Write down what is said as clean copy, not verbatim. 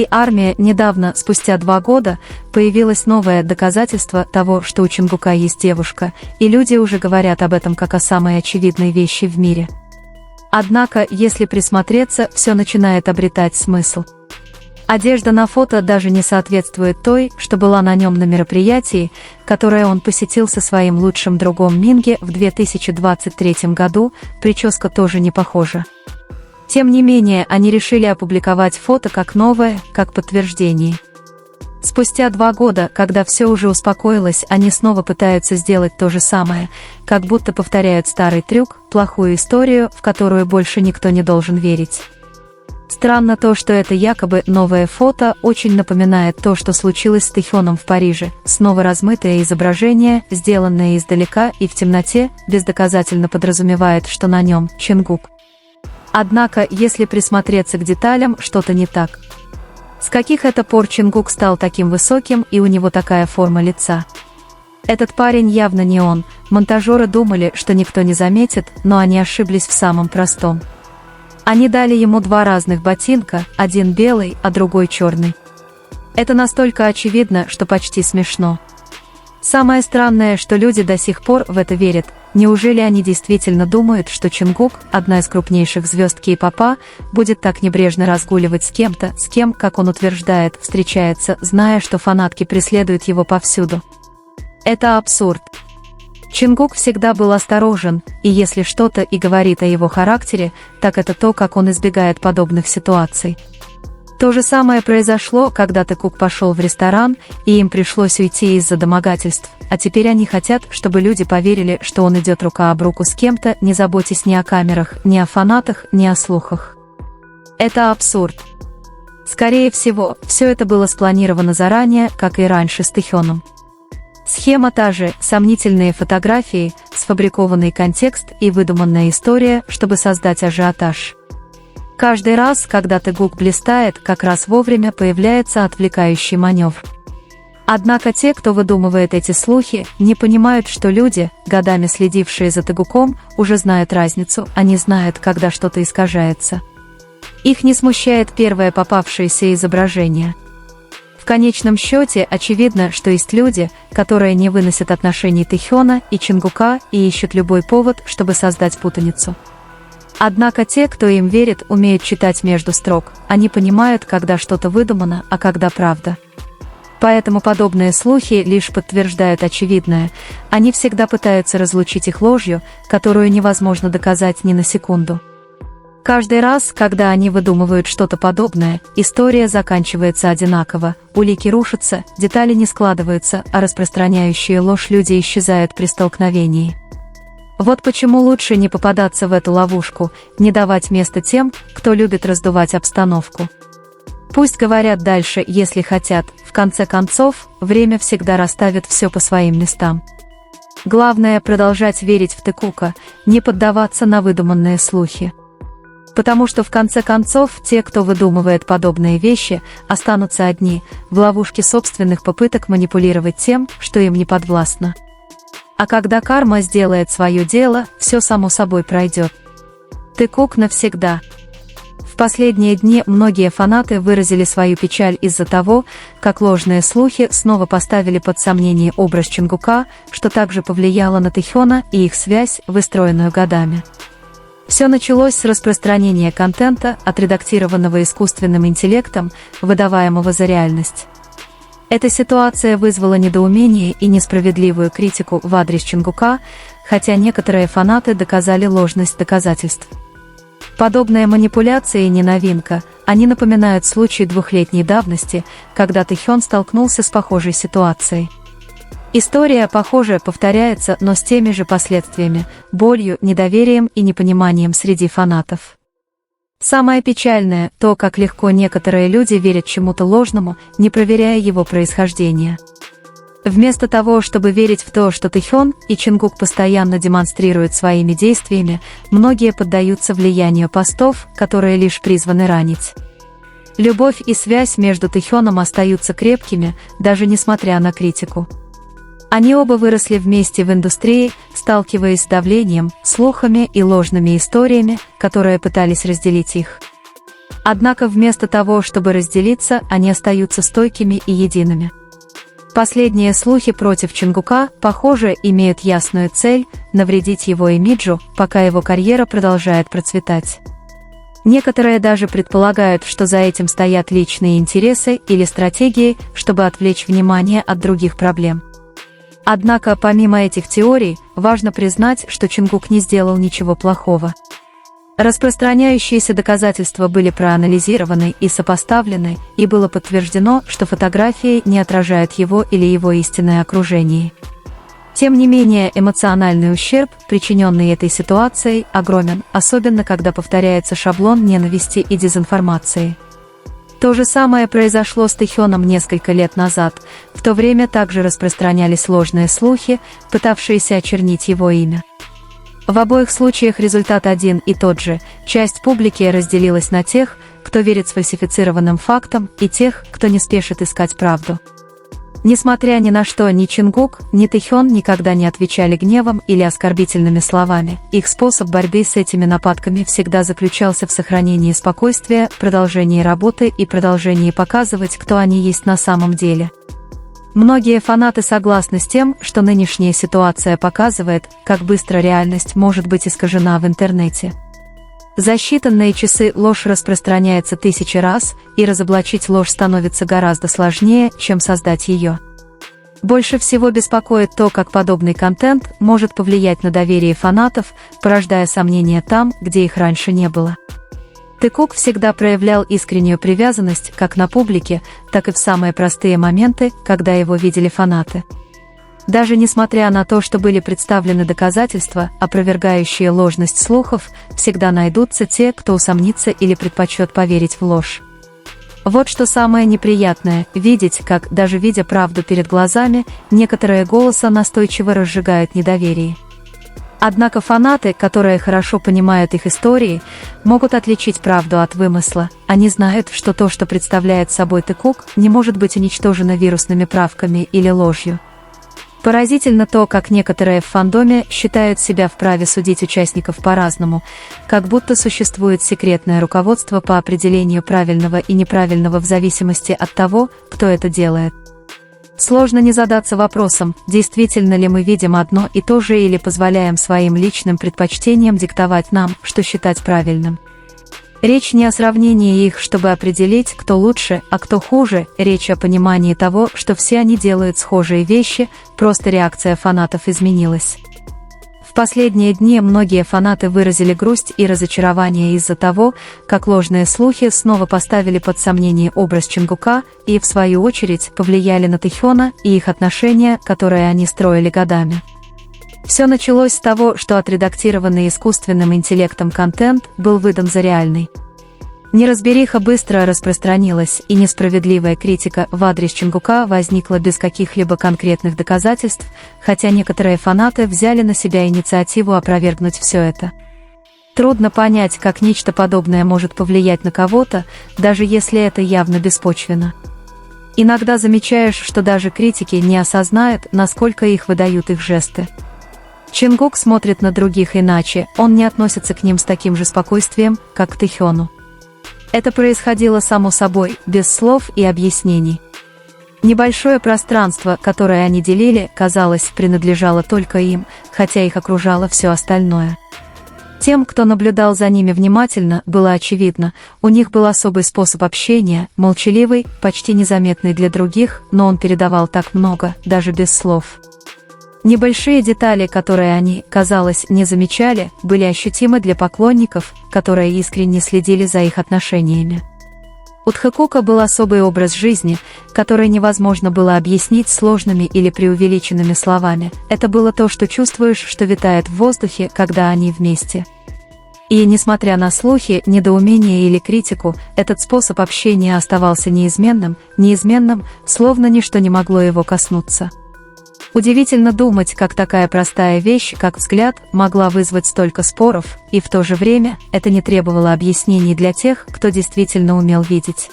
Армия недавно, спустя 2 года, появилось новое доказательство того, что у Чингука есть девушка, и люди уже говорят об этом как о самой очевидной вещи в мире. Однако, если присмотреться, все начинает обретать смысл. Одежда на фото даже не соответствует той, что была на нем на мероприятии, которое он посетил со своим лучшим другом Минги в 2023 году, прическа тоже не похожа. Тем не менее, они решили опубликовать фото как новое, как подтверждение. Спустя 2 года, когда все уже успокоилось, они снова пытаются сделать то же самое, как будто повторяют старый трюк, плохую историю, в которую больше никто не должен верить. Странно то, что это якобы новое фото очень напоминает то, что случилось с Тэхёном в Париже. Снова размытое изображение, сделанное издалека и в темноте, бездоказательно подразумевает, что на нем Чингук. Однако, если присмотреться к деталям, что-то не так. С каких это пор Чингук стал таким высоким и у него такая форма лица? Этот парень явно не он. Монтажеры думали, что никто не заметит, но они ошиблись в самом простом. Они дали ему 2 разных ботинка, один белый, а другой черный. Это настолько очевидно, что почти смешно. Самое странное, что люди до сих пор в это верят. Неужели они действительно думают, что Чингук, одна из крупнейших звезд кей-попа, будет так небрежно разгуливать с кем-то, с кем, как он утверждает, встречается, зная, что фанатки преследуют его повсюду? Это абсурд. Чингук всегда был осторожен, и если что-то и говорит о его характере, так это то, как он избегает подобных ситуаций. То же самое произошло, когда Тэкук пошел в ресторан, и им пришлось уйти из-за домогательств, а теперь они хотят, чтобы люди поверили, что он идет рука об руку с кем-то, не заботясь ни о камерах, ни о фанатах, ни о слухах. Это абсурд. Скорее всего, все это было спланировано заранее, как и раньше с Тэхёном. Схема та же, сомнительные фотографии, сфабрикованный контекст и выдуманная история, чтобы создать ажиотаж. Каждый раз, когда Тэкук блистает, как раз вовремя появляется отвлекающий маневр. Однако те, кто выдумывает эти слухи, не понимают, что люди, годами следившие за Тэкуком, уже знают разницу, они знают, когда что-то искажается. Их не смущает первое попавшееся изображение. В конечном счете, очевидно, что есть люди, которые не выносят отношений Тэхёна и Чингука и ищут любой повод, чтобы создать путаницу. Однако те, кто им верит, умеют читать между строк, они понимают, когда что-то выдумано, а когда правда. Поэтому подобные слухи лишь подтверждают очевидное, они всегда пытаются разлучить их ложью, которую невозможно доказать ни на секунду. Каждый раз, когда они выдумывают что-то подобное, история заканчивается одинаково, улики рушатся, детали не складываются, а распространяющие ложь люди исчезают при столкновении. Вот почему лучше не попадаться в эту ловушку, не давать места тем, кто любит раздувать обстановку. Пусть говорят дальше, если хотят, в конце концов, время всегда расставит все по своим местам. Главное продолжать верить в Тэкука, не поддаваться на выдуманные слухи. Потому что в конце концов, те, кто выдумывает подобные вещи, останутся одни, в ловушке собственных попыток манипулировать тем, что им не подвластно. А когда карма сделает свое дело, все само собой пройдет. Тэкук навсегда. В последние дни многие фанаты выразили свою печаль из-за того, как ложные слухи снова поставили под сомнение образ Чингука, что также повлияло на Тэхёна и их связь, выстроенную годами. Все началось с распространения контента, отредактированного искусственным интеллектом, выдаваемого за реальность. Эта ситуация вызвала недоумение и несправедливую критику в адрес Чингука, хотя некоторые фанаты доказали ложность доказательств. Подобные манипуляции не новинка, они напоминают случай 2-летней давности, когда Тэхён столкнулся с похожей ситуацией. История, похоже, повторяется, но с теми же последствиями, болью, недоверием и непониманием среди фанатов. Самое печальное – то, как легко некоторые люди верят чему-то ложному, не проверяя его происхождение. Вместо того, чтобы верить в то, что Тэхён и Чингук постоянно демонстрируют своими действиями, многие поддаются влиянию постов, которые лишь призваны ранить. Любовь и связь между Тэхёном остаются крепкими, даже несмотря на критику. Они оба выросли вместе в индустрии, сталкиваясь с давлением, слухами и ложными историями, которые пытались разделить их. Однако вместо того, чтобы разделиться, они остаются стойкими и едиными. Последние слухи против Чонгука, похоже, имеют ясную цель – навредить его имиджу, пока его карьера продолжает процветать. Некоторые даже предполагают, что за этим стоят личные интересы или стратегии, чтобы отвлечь внимание от других проблем. Однако, помимо этих теорий, важно признать, что Чонгук не сделал ничего плохого. Распространяющиеся доказательства были проанализированы и сопоставлены, и было подтверждено, что фотографии не отражают его или его истинное окружение. Тем не менее, эмоциональный ущерб, причиненный этой ситуацией, огромен, особенно когда повторяется шаблон ненависти и дезинформации. То же самое произошло с Тэхёном несколько лет назад, в то время также распространялись ложные слухи, пытавшиеся очернить его имя. В обоих случаях результат один и тот же – часть публики разделилась на тех, кто верит сфальсифицированным фактам, и тех, кто не спешит искать правду. Несмотря ни на что, ни Чонгук, ни Тэхён никогда не отвечали гневом или оскорбительными словами. Их способ борьбы с этими нападками всегда заключался в сохранении спокойствия, продолжении работы и продолжении показывать, кто они есть на самом деле. Многие фанаты согласны с тем, что нынешняя ситуация показывает, как быстро реальность может быть искажена в интернете. За считанные часы ложь распространяется тысячи раз, и разоблачить ложь становится гораздо сложнее, чем создать ее. Больше всего беспокоит то, как подобный контент может повлиять на доверие фанатов, порождая сомнения там, где их раньше не было. Тэкук всегда проявлял искреннюю привязанность как на публике, так и в самые простые моменты, когда его видели фанаты. Даже несмотря на то, что были представлены доказательства, опровергающие ложность слухов, всегда найдутся те, кто усомнится или предпочет поверить в ложь. Вот что самое неприятное – видеть, как, даже видя правду перед глазами, некоторые голоса настойчиво разжигают недоверие. Однако фанаты, которые хорошо понимают их истории, могут отличить правду от вымысла. Они знают, что то, что представляет собой Тэкук, не может быть уничтожено вирусными правками или ложью. Поразительно то, как некоторые в фандоме считают себя вправе судить участников по-разному, как будто существует секретное руководство по определению правильного и неправильного в зависимости от того, кто это делает. Сложно не задаться вопросом, действительно ли мы видим одно и то же или позволяем своим личным предпочтениям диктовать нам, что считать правильным. Речь не о сравнении их, чтобы определить, кто лучше, а кто хуже, речь о понимании того, что все они делают схожие вещи, просто реакция фанатов изменилась. В последние дни многие фанаты выразили грусть и разочарование из-за того, как ложные слухи снова поставили под сомнение образ Чонгука и, в свою очередь, повлияли на Тэхёна и их отношения, которые они строили годами. Все началось с того, что отредактированный искусственным интеллектом контент был выдан за реальный. Неразбериха быстро распространилась, и несправедливая критика в адрес Чонгука возникла без каких-либо конкретных доказательств, хотя некоторые фанаты взяли на себя инициативу опровергнуть все это. Трудно понять, как нечто подобное может повлиять на кого-то, даже если это явно беспочвенно. Иногда замечаешь, что даже критики не осознают, насколько их выдают их жесты. Чонгук смотрит на других иначе, он не относится к ним с таким же спокойствием, как к Тэхёну. Это происходило само собой, без слов и объяснений. Небольшое пространство, которое они делили, казалось, принадлежало только им, хотя их окружало все остальное. Тем, кто наблюдал за ними внимательно, было очевидно, у них был особый способ общения, молчаливый, почти незаметный для других, но он передавал так много, даже без слов. Небольшие детали, которые они, казалось, не замечали, были ощутимы для поклонников, которые искренне следили за их отношениями. У Тэкука был особый образ жизни, который невозможно было объяснить сложными или преувеличенными словами. Это было то, что чувствуешь, что витает в воздухе, когда они вместе. И, несмотря на слухи, недоумение или критику, этот способ общения оставался неизменным, словно ничто не могло его коснуться. Удивительно думать, как такая простая вещь, как взгляд, могла вызвать столько споров, и в то же время это не требовало объяснений для тех, кто действительно умел видеть.